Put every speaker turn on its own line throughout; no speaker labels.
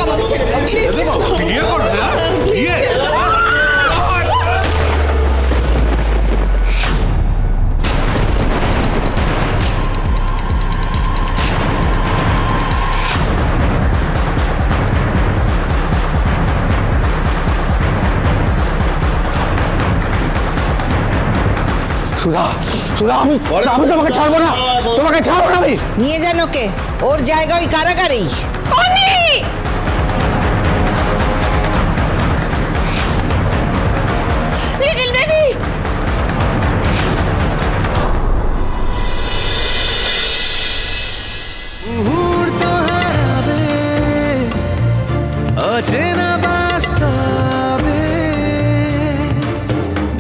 আমাকে ছেড়ে দাও,
বিয়ে করবে না? বিয়ে?
সুধা, সুধা, আমি তোমাকে ছাড়বো না, তোমাকে ছাড়বো না আমি।
নিয়ে যান ওকে, ওর জায়গা ওই কারাগারেই।
লিটল বেবি,
মুহূর্ত হারাবে অচেনা বাস্তবে,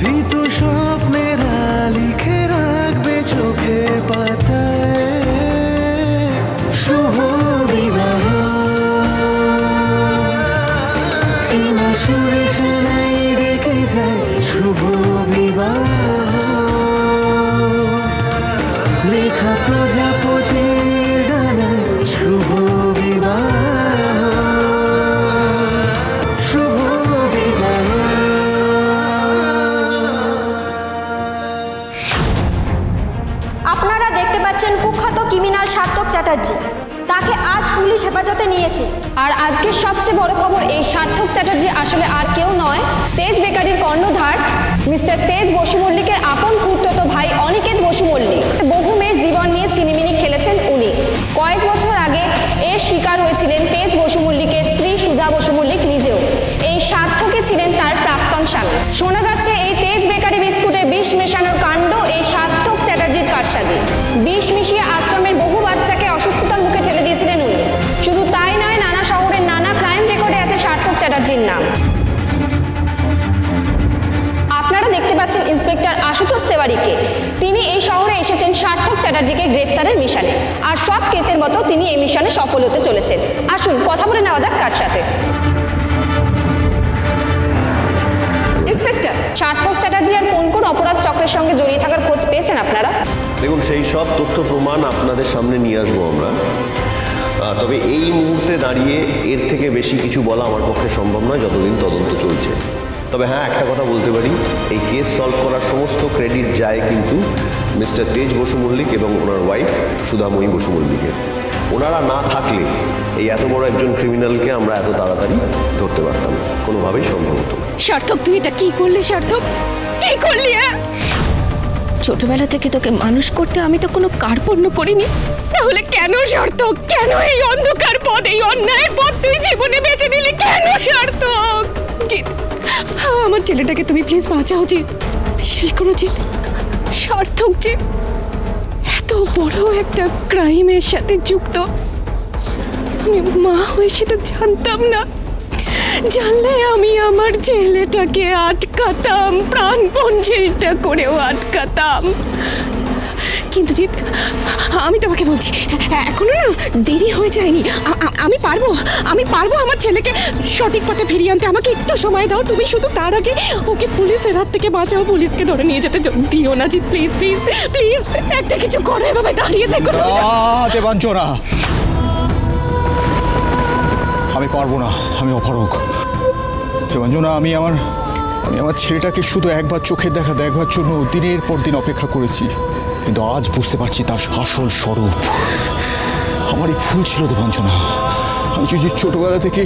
ভীত স্বপ্নেরা লিখে রাখবে চোখে পাতায় শুভ বিবাহ। চেনা সুরে সেনাই ডেকে যায় শুভ বিবাহ, লেখা প্রজাপতির ডানায় শুভ বিবাহ, শুভ বিবাহ।
আপনারা দেখতে পাচ্ছেন কুখ্যাত ক্রিমিনাল সার্থক চ্যাটার্জি। তাকে আজ পুলিশ হেফাজতে নিয়েছে।
আর আজকের সবচেয়ে বড় খবর, এই সার্থক চ্যাটার্জি আসলে আর কেউ নয়, তেজ বেকারির কর্ণধার মিস্টার তেজ বসু মল্লিকের আপন খুড়তুতো ভাই অনিকেত বসু মল্লিক। বহু মেয়ের জীবন নিয়ে ছিনিমিনি খেলেছেন উনি। কয়েক বছর আগে এর শিকার হয়েছিলেন তেজ বসু মল্লিকের স্ত্রী সুধা বসু মল্লিক নিজেও। এই সার্থকে ছিলেন তার প্রাক্তন স্বামী। শোনা যাচ্ছে এই তেজ বেকারি বিস্কুটে বিষ মেশানোর কাণ্ড এই সার্থক চ্যাটার্জির কারসাজি। বিষ মিশিয়ে আশ্রমের বহু বাচ্চাকে অসুস্থতার মুখে ঠেলে দিয়েছিলেন উনি। শুধু তাই নয়, নানা শহরের নানা ক্রাইম রেকর্ডে আছে সার্থক চ্যাটার্জির নাম। আপনারা দেখতে পাচ্ছেন ইন্সপেক্টর আশুতোষ তেওয়ারিকে। তিনি এই শহরে এসেছেন সার্থক চ্যাটার্জিকে গ্রেফতারের মিশনে। আর সব কেসের মতো তিনি এই মিশনে সফল হতে চলেছেন। আসুন কথা বলে নেওয়া যাক তার সাথে। ইন্সপেক্টর, সার্থক চ্যাটার্জি আর কোন কোন অপরাধ চক্রের সঙ্গে জড়িয়ে থাকার খোঁজ পেয়েছেন আপনারা?
দেখুন, সেই সব তথ্য প্রমাণ আপনাদের সামনে নিয়ে আসবো আমরা। তবে এই মুহূর্তে দাঁড়িয়ে এর থেকে বেশি কিছু বলা আমার পক্ষে সম্ভব নয় যতদিন তদন্ত চলছে। তবে হ্যাঁ, একটা কথা বলতে পারি, এই কেস সলভ করার সমস্ত ক্রেডিট যায় কিন্তু মিস্টার তেজ বসু মল্লিক এবং ওনার ওয়াইফ সুধাময়ী বসু মল্লিকের। ওনারা না থাকলে এই এত বড় একজন ক্রিমিনালকে আমরা এত তাড়াতাড়ি ধরতে পারতাম, কোনোভাবেই সম্ভব হতো না।
সার্থক, তুই এটা কি করলি? সার্থক, কি করলি? ছোটবেলা থেকে তোকে মানুষ করতে আমি তো কোনো কার্পণ্য করিনি, তাহলে কেন সার্থক, কেন এই অন্ধকার পথ, এই অন্যায়ের পথ তুই জীবনে বেছে নিলি? কেন সার্থক? জিৎ, আমার ছেলেটাকে তুমি প্লিজ বাঁচাও জিৎ, বিশেষ করে জিৎ। সার্থক যে এত বড় একটা ক্রাইমের সাথে যুক্ত, আমি মা হয়ে সেটা জানতাম না। জানলে আমি আমার ছেলেটাকে আটকাতাম, প্রাণপণ চেষ্টা করেও আটকাতাম। কিন্তু জিৎ, আমি তোমাকে বলছি, এখনো না দেরি হয়ে যায়নি। আমি পারবো আমার ছেলেকে সঠিক পথে ফিরিয়ে আনতে। আমাকে একটু সময় দাও তুমি, শুধু তার আগে ওকে পুলিশের হাত থেকে বাঁচাও, পুলিশকে ধরে নিয়ে যেতে দিও না জিৎ, প্লিজ প্লিজ প্লিজ, একটা কিছু করো, এভাবে দাঁড়িয়ে থেকো না।
দেবাঞ্জনা, আমি পারবো না, আমি অপারগ। দেবাঞ্জনা, আমি আমার ছেলেটাকে শুধু একবার চোখের দেখা দেখবার জন্য দিনের পর দিন অপেক্ষা করেছি, কিন্তু আজ বুঝতে পারছি তার আসল স্বরূপ। আমারই ভুল ছিল দেবাঞ্জনা। আমি যদি ছোটবেলা থেকে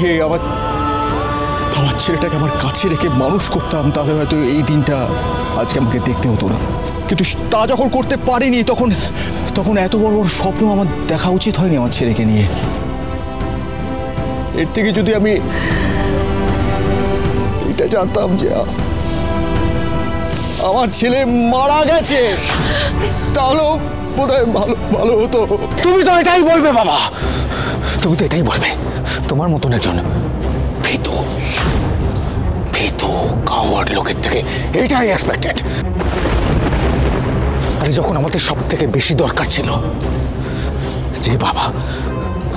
আমার ছেলেটাকে আমার কাছে রেখে মানুষ করতাম, তাহলে হয়তো এই দিনটা আজকে আমাকে দেখতে হতো না। কিন্তু তা যখন করতে পারিনি, তখন এত বড় বড় স্বপ্ন আমার দেখা উচিত হয়নি আমার ছেলেকে নিয়ে। এর থেকে যদি আমি এটা জানতাম যে আমার ছেলে মারা গেছে, তাহলেও বোধহয় ভালো হতো।
তুমি তো এটাই বলবে বাবা, তুমি তো এটাই বলবে। তোমার মতন একজন ভীতু কাওয়ার্ড লোকের থেকে এটাই এক্সপেক্টেড। আরে যখন আমাদের সব থেকে বেশি দরকার ছিল যে বাবা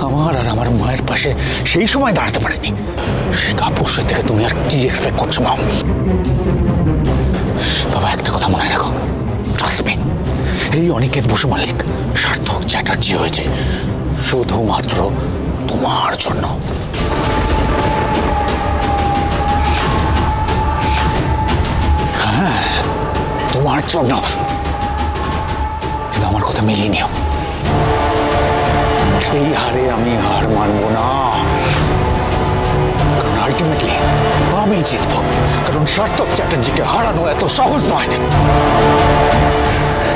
আমার আর আমার মায়ের পাশে সেই সময় দাঁড়াতে পারেনি, সেই কাপুরুষের থেকে তুমি আর কি এক্সপেক্ট করছো মাও? বাবা, একটা কথা মনে রাখো, ট্রাস্ট মি, এই অনিকেত বসু মল্লিক সার্থক চ্যাটার্জি হয়েছে শুধুমাত্র তোমার জন্য। জন্য। কিন্তু আমার কথা মিলিয়ে নিও, এই হারে আমি হার মানব না। কারণ আলটিমেটলি আমি জিতব। কারণ সার্থক চ্যাটার্জিকে হারানো এত সহজ নয়।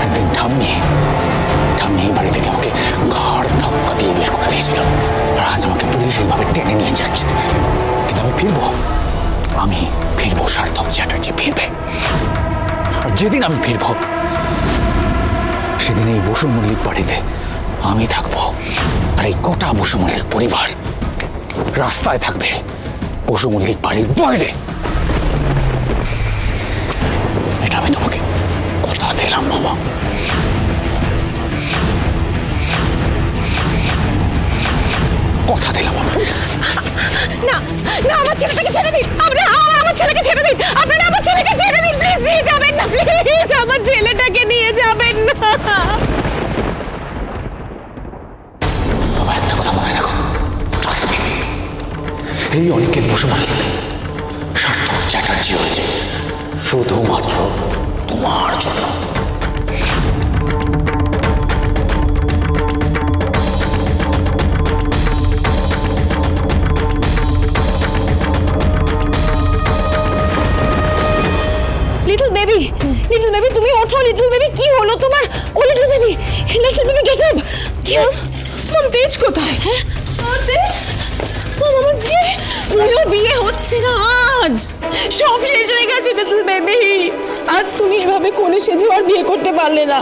একদিন ঠাম্মি এই বাড়ি থেকে আমাকে ঘাড় ধাক্কা দিয়ে বের করে দিয়েছিল, আর আজ আমাকে পুলিশ এইভাবে টেনে নিয়ে যাচ্ছে। কিন্তু আমি ফিরবো, সার্থক চ্যাটার্জি ফিরবে। আর যেদিন আমি ফিরব, সেদিন এই বসু মল্লিক বাড়িতে আমি থাকবো, আর এই গোটা বসু মল্লিক পরিবার রাস্তায় থাকবে, বসু মল্লিক বাড়ির বাইরে। এটা আমি তোমাকে কথা দিলাম বাবা। কথা দিলাম।
না না, আমার ছেলেটাকে ছেড়ে দিন। আমার ছেলেকে ছেড়ে দিন। আপনারা আমার ছেলেকে ছেড়ে দিন, প্লিজ। নিয়ে যাবেন না, প্লিজ। আমার ছেলেটাকে নিয়ে যাবেন না।
বাবা, একটা কথা মনে রাখো, এই অনেকের বসু মল্লিক সার্থক চ্যাটার্জি হয়েছে শুধুমাত্র তোমার জন্য।
লিটল বেবি, তুমি ওঠো। লিটল বেবি, কি হলো তোমার? ও লিটল বেবি, গেট আপ। কি হলো? মম, তেজ কোথায়? হ্যাঁ, তেজ, আমার বিয়ে হচ্ছে না আজ। সব শেষ হয়ে গেছে লিটল বেবি। আজ তুমি এভাবে কোণে সেজে আর বিয়ে করতে পারলে না।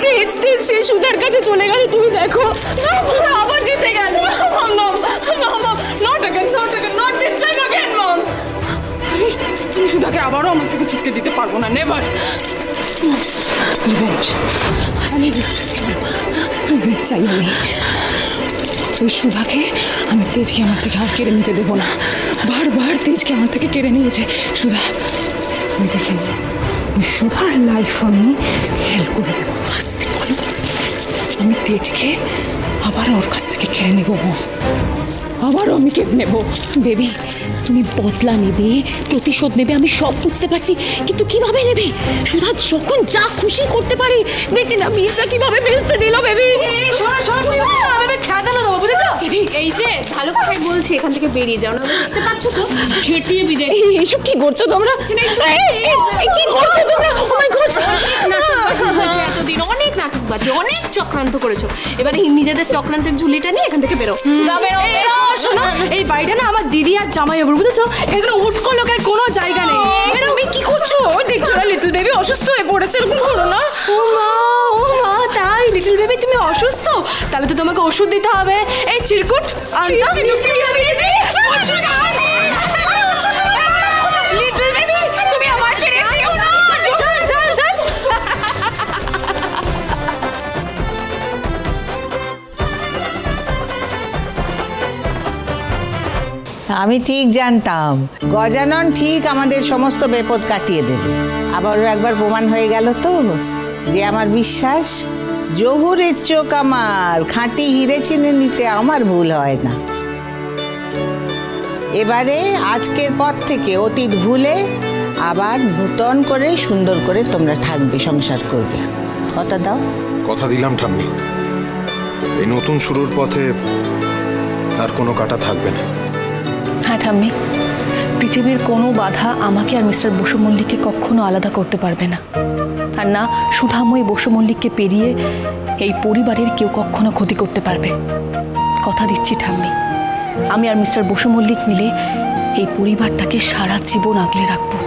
তেজ সে সুধার কাছে চলে গেল। তুমি দেখো, আবার জিতে গেল। Not again, not this time again mom. তুমি সুধাকে আবারও আমার থেকে জিততে দিতে পারবো না, নেভার। রিভেঞ্জ চাই আমি। ওই সুধাকে আমি তেজকে আমার থেকে আর কেড়ে নিতে দেবো না। বারবার তেজকে আমার থেকে কেড়ে নিয়েছে সুধা। আমি দেখে নিই, ওই সুধার লাইফ আমি হেল্প করে দেবো। আস্তে বলো, আমি তেজকে আবার ওর কাছ থেকে কেড়ে নেবো, আবারও আমি কেড়ে নেবো। বেবি, তুমি বদলা নেবে, প্রতিশোধ নেবে, আমি সব বুঝতে পারছি, কিন্তু কিভাবে নেবে? সুধা যখন যা খুশি করতে পারে। দেখে না বিয়েটা কিভাবে বেচতে দিল। বেবি,
এই যে ভালো কথাই বলছি, এখান থেকে বেরিয়ে যাও না, দেখতে পাচ্ছ তো? ছেটিয়ে বিদায়।
এইসব কি করছো তোমরা? কি করছো তোমরা? ও মাই গড,
এতদিন অনেক নাটকবাজি, অনেক চক্রান্ত করেছো। এবারে নিজেদের চক্রান্তের ঝুলিটা নিয়ে এখান থেকে বেরো।
শোনো, এই বাড়িটা না আমার দিদি আর জামাই বাবুর, বুঝেছো? এগুলো উটকো লোকের কোনো জায়গা নেই।
তুমি কি করছো? দেখছো না লিটল বেবি অসুস্থ হয়ে পড়েছে? এরকম করো না।
ও মা, তাই লিটল বেবি তুমি অসুস্থ? তাহলে তো তোমাকে ওষুধ দিতে হবে। এই চিরকুট আনতাম।
লিটল বেবি, তুমি আমার ছেড়ে যেও না।
চল।
আমি ঠিক জানতাম গজানন ঠিক আমাদের সমস্ত বিপদ কাটিয়ে দেবে। আবারও একবার প্রমাণ হয়ে গেল তো যে আমার বিশ্বাস, জহুরের চোখ আমার, খাঁটি হিরে চিনে নিতে আমার ভুল হয় না। এবারে আজকের পর থেকে অতীত ভুলে আবার নূতন করে সুন্দর করে তোমরা থাকবে, সংসার করবে। কথা দাও?
কথা দিলাম ঠাম্মি, এই নতুন শুরুর পথে আর কোনো কাটা থাকবে না।
হ্যাঁ ঠাম্মি, পৃথিবীর কোনো বাধা আমাকে আর মিস্টার বসু মল্লিককে কখনো আলাদা করতে পারবে না। আর না সুধাময়ী বসু মল্লিককে পেরিয়ে এই পরিবারের কেউ কখনো ক্ষতি করতে পারবে। কথা দিচ্ছি ঠাম্মি, আমি আর মিস্টার বসু মল্লিক মিলে এই পরিবারটাকে সারা জীবন আগলে রাখবো।